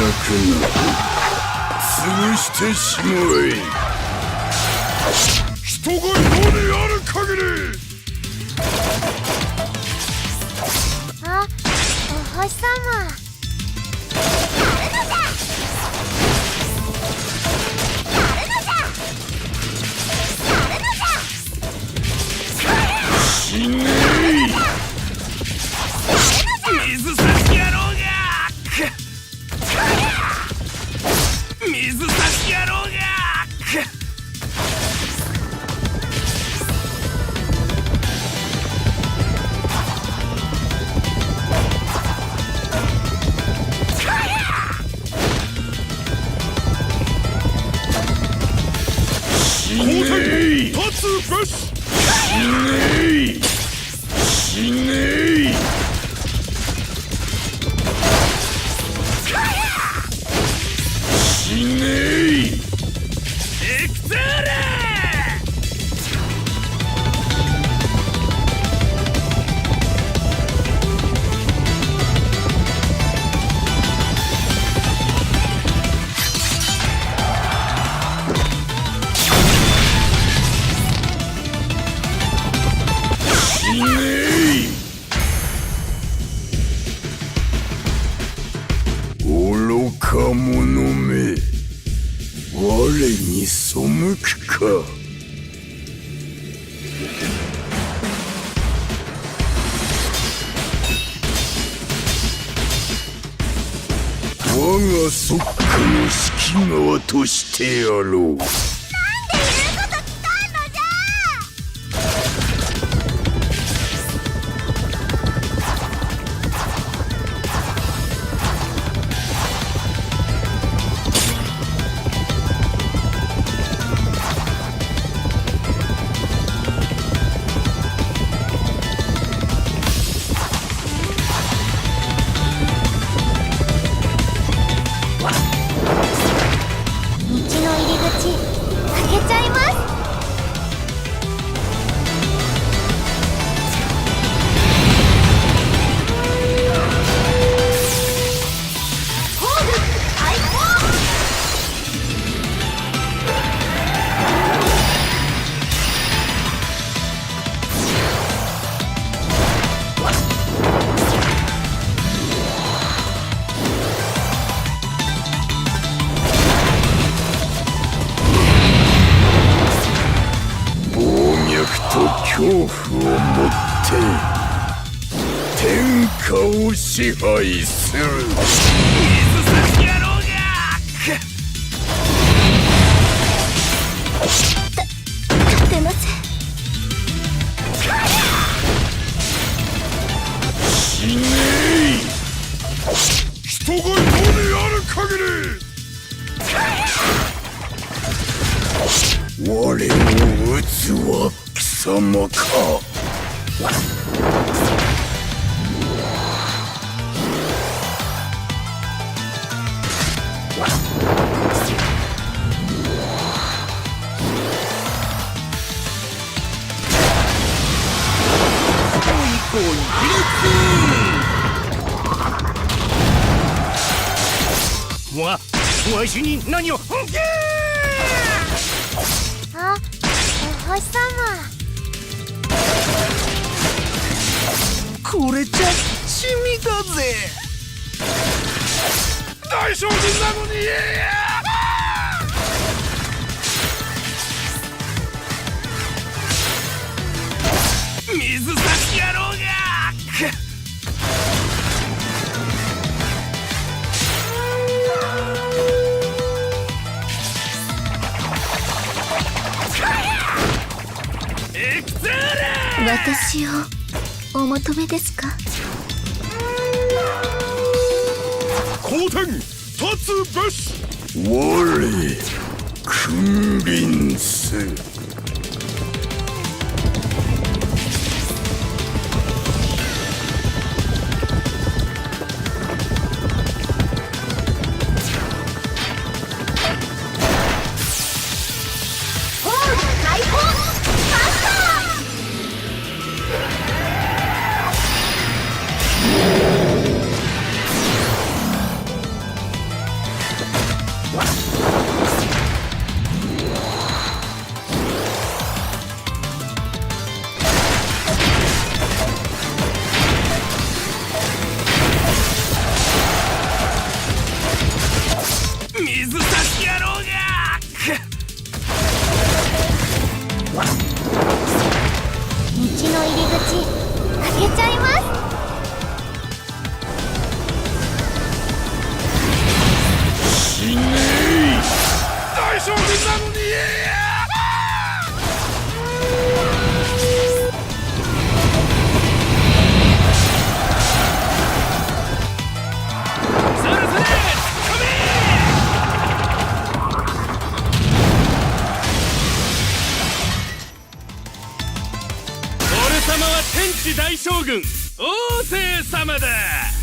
な。潰してしまえ。人が世にある限り。あ、お星様。死ね水差し野郎が水差し野郎が死ね立つべし。死ね死ね死ねエクターラ死ね愚か者め、我に背くか。我が側下の式側としてやろう。道の入り口開けちゃいます。と恐怖をもって天下を支配する。水差し野郎が立てません。死ね人が世にある限り。我を討つは貴様か。わしに何をあ、お星様。これじゃ地味だぜ。大将軍なのに。水差し野郎がエクターラ私をお求めですか。後天立つべし。我君臨す。天地大将軍王政様だ。